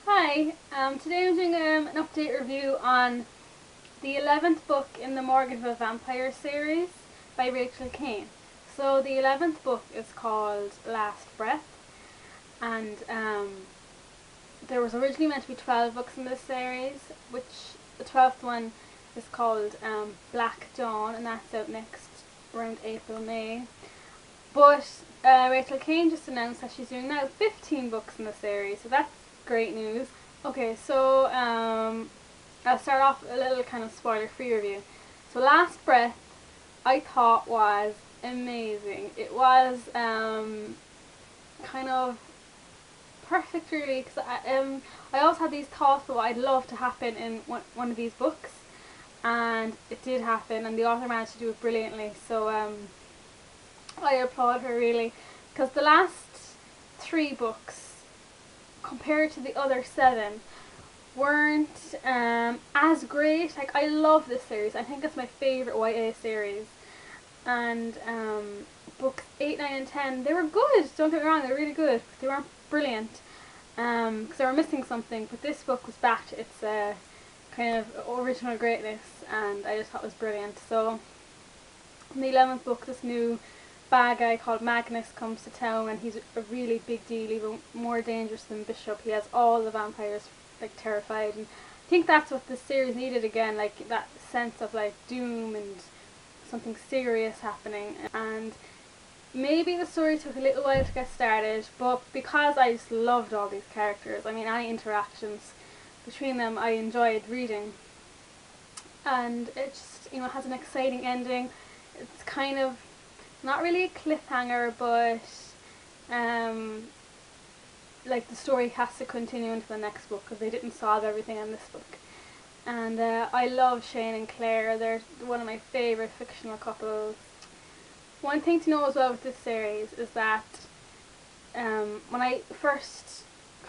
Hi, today I'm doing an update review on the 11th book in the Morganville Vampires series by Rachel Caine. So the 11th book is called Last Breath, and there was originally meant to be 12 books in this series, which the 12th one is called Black Dawn, and that's out next around April, May. But Rachel Caine just announced that she's doing now 15 books in the series, so that's great news. Okay, so I'll start off a little kind of spoiler-free review. So Last Breath, I thought was amazing. It was kind of perfect, really, because I always had these thoughts of what I'd love to happen in one of these books, and it did happen, and the author managed to do it brilliantly. So I applaud her, really, because the last 3 books compared to the other 7 weren't as great. Like, I love this series. I think it's my favourite YA series. And books 8, 9 and 10, they were good, don't get me wrong, they were really good, but they weren't brilliant, because they were missing something. But this book was back to its kind of original greatness, and I just thought it was brilliant. So in the 11th book, this new bad guy called Magnus comes to town, and he's a really big deal, even more dangerous than Bishop. He has all the vampires like terrified, and I think that's what the series needed again, like that sense of like doom and something serious happening. And maybe the story took a little while to get started, but because I just loved all these characters, I mean, any interactions between them I enjoyed reading, and it just, you know, has an exciting ending. It's kind of not really a cliffhanger, but like the story has to continue into the next book because they didn't solve everything in this book. And I love Shane and Claire. They're one of my favourite fictional couples. One thing to know as well with this series is that when I first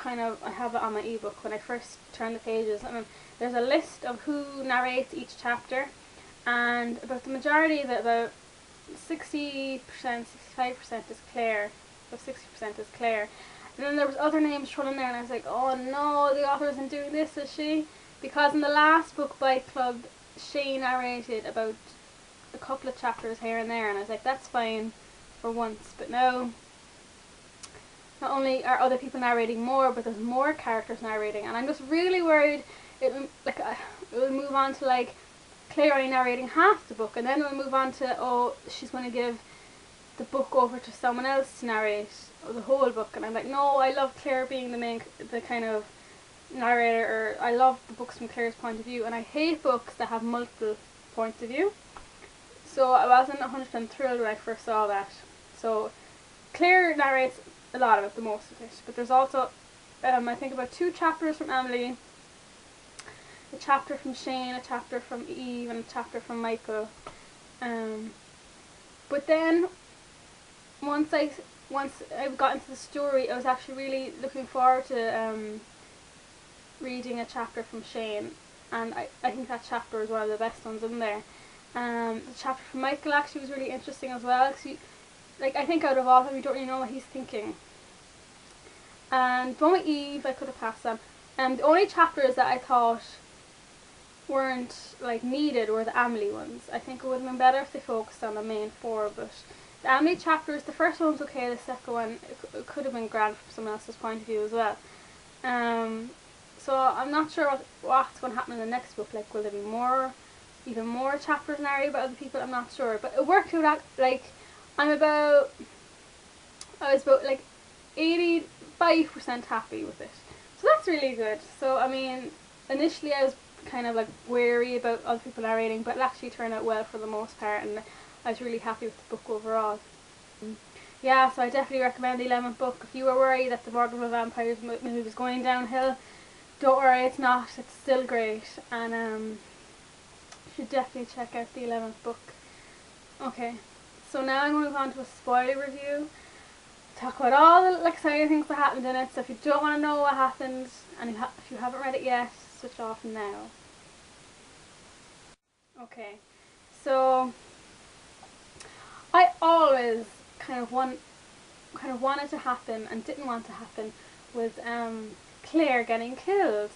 I have it on my ebook, when I first turn the pages, there's a list of who narrates each chapter, and about the majority of it, about 60%, 65% is Claire, so 60% is Claire. And then there was other names thrown in there, and I was like, oh no, the author isn't doing this, is she? Because in the last book, Bite Club, she narrated about a couple of chapters here and there, and I was like, that's fine for once. But now, not only are other people narrating more, but there's more characters narrating, and I'm just really worried it will move on to like Claire only narrating half the book, and then we'll move on to, oh, she's going to give the book over to someone else to narrate the whole book. And I'm like, no, I love Claire being the kind of narrator, or I love the books from Claire's point of view, and I hate books that have multiple points of view. So I wasn't 100% thrilled when I first saw that. So Claire narrates a lot of it, the most of it, but there's also I think about 2 chapters from Emily, a chapter from Shane, a chapter from Eve, and a chapter from Michael. But then once I got into the story, I was actually really looking forward to reading a chapter from Shane, and I think that chapter is one of the best ones in there. The chapter from Michael actually was really interesting as well, because I think out of all of them, you don't really know what he's thinking. And the one with Eve, I could have passed on. The only chapters that I thought weren't like needed were the Emily ones. I think it would have been better if they focused on the main 4, but the Emily chapters, the first one's okay, the second one it could have been grand from someone else's point of view as well. So I'm not sure what's going to happen in the next book. Like, will there be even more chapters narrated by other people? I'm not sure, but it worked out. Like, I was about like 85% happy with it, so that's really good. So I mean, initially I was kind of like wary about other people narrating, but it actually turned out well for the most part, and I was really happy with the book overall. Yeah, so I definitely recommend the 11th book. If you were worried that the Morganville Vampires movie was going downhill, don't worry, it's not. It's still great, and you should definitely check out the 11th book. Okay, so now I'm going to move on to a spoiler review. Talk about all the exciting things that happened in it. So if you don't want to know what happened, and if you haven't read it yet, switch off now. Okay, so I always kind of wanted to happen and didn't want to happen was Claire getting killed.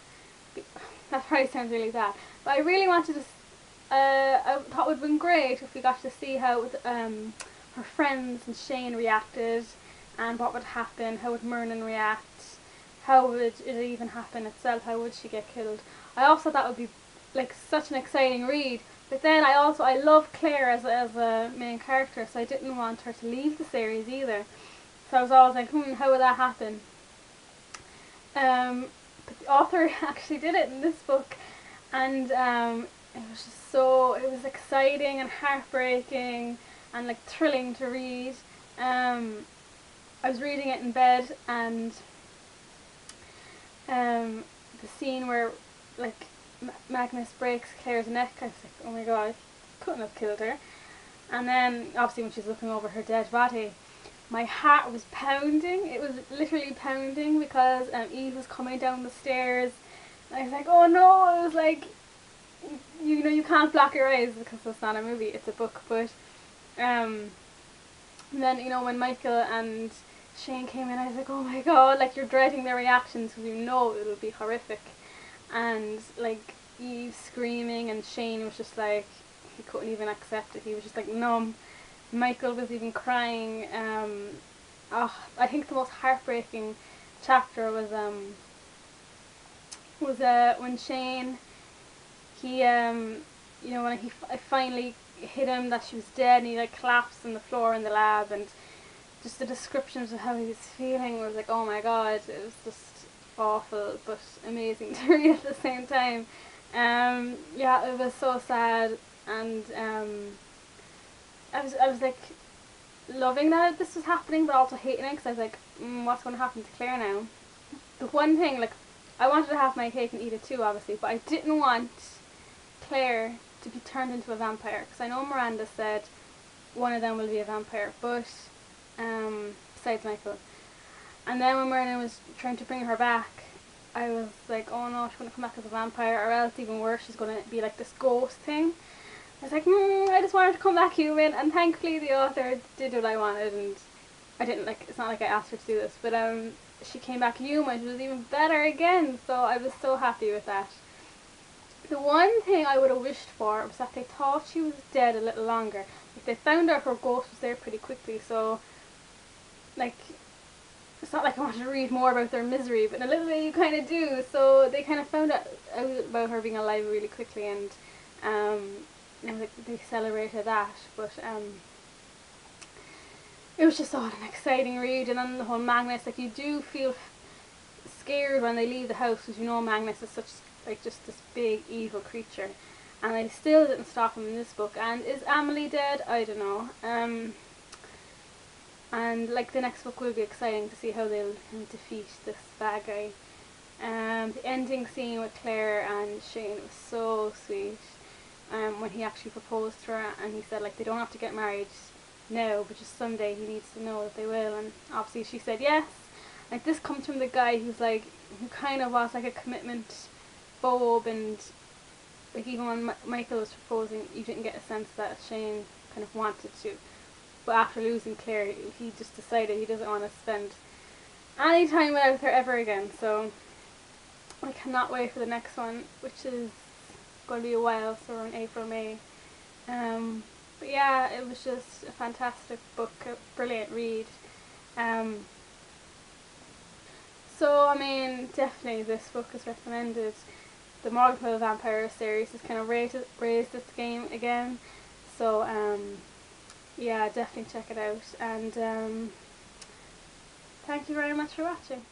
That probably sounds really bad, but I really wanted to. I thought it would have been great if we got to see how her friends and Shane reacted, and what would happen. How would Merlin react? How would it even happen itself? How would she get killed? I also thought that would be like such an exciting read. But then I love Claire as a main character, so I didn't want her to leave the series either. So I was always like, how would that happen? But the author actually did it in this book, and it was just it was exciting and heartbreaking and like thrilling to read. I was reading it in bed, and the scene where like Magnus breaks Claire's neck, I was like, oh my god, I couldn't have killed her. And then obviously when she's looking over her dead body, my heart was pounding. It was literally pounding because Eve was coming down the stairs. I was like, oh no. I was like, you know, you can't block your eyes because it's not a movie, it's a book. But and then, you know, when Michael and Shane came in, I was like, oh my god, like you're dreading their reactions because you know it'll be horrific. And like Eve screaming, and Shane was just like, he couldn't even accept it. He was just like numb. Michael was even crying. I think the most heartbreaking chapter was when Shane, he you know, when I finally hit him that she was dead, and he like collapsed on the floor in the lab, and just the descriptions of how he was feeling was like, oh my god, it was just awful but amazing to read at the same time. Yeah, it was so sad, and I was like loving that this was happening, but also hating it because I was like, what's going to happen to Claire now? The one thing, like, I wanted to have my cake and eat it too, obviously, but I didn't want Claire to be turned into a vampire, because I know Miranda said one of them will be a vampire, but besides Michael. And then when Merlin was trying to bring her back, I was like, oh no, she's going to come back as a vampire, or else even worse, she's going to be like this ghost thing. I was like, I just wanted to come back human, and thankfully the author did what I wanted, and I didn't like, it's not like I asked her to do this, but she came back human, which was even better again, so I was so happy with that. The one thing I would have wished for was that they thought she was dead a little longer. Like, they found out her ghost was there pretty quickly, so like, it's not like I wanted to read more about their misery, but in a little way you kind of do. So they kind of found out about her being alive really quickly, and like, they celebrated that. But it was just an exciting read. And then the whole Magnus, like, you do feel scared when they leave the house, because you know Magnus is such like just this big evil creature, and they still didn't stop him in this book. And is Amelie dead? I don't know. And like, the next book will be exciting to see how they'll defeat this bad guy. The ending scene with Claire and Shane was so sweet. When he actually proposed to her, and he said like they don't have to get married now, but just someday he needs to know that they will. And obviously she said yes. Like, this comes from the guy who kind of was like a commitment phobe, and like, even when Michael was proposing, you didn't get a sense that Shane kind of wanted to. But after losing Claire, he just decided he doesn't want to spend any time without her ever again. So I cannot wait for the next one, which is going to be a while, so we're in April, May. But yeah, it was just a fantastic book, a brilliant read. So I mean, definitely this book is recommended. The Morganville Vampires series has kind of raised its game again. So yeah, definitely check it out, and thank you very much for watching.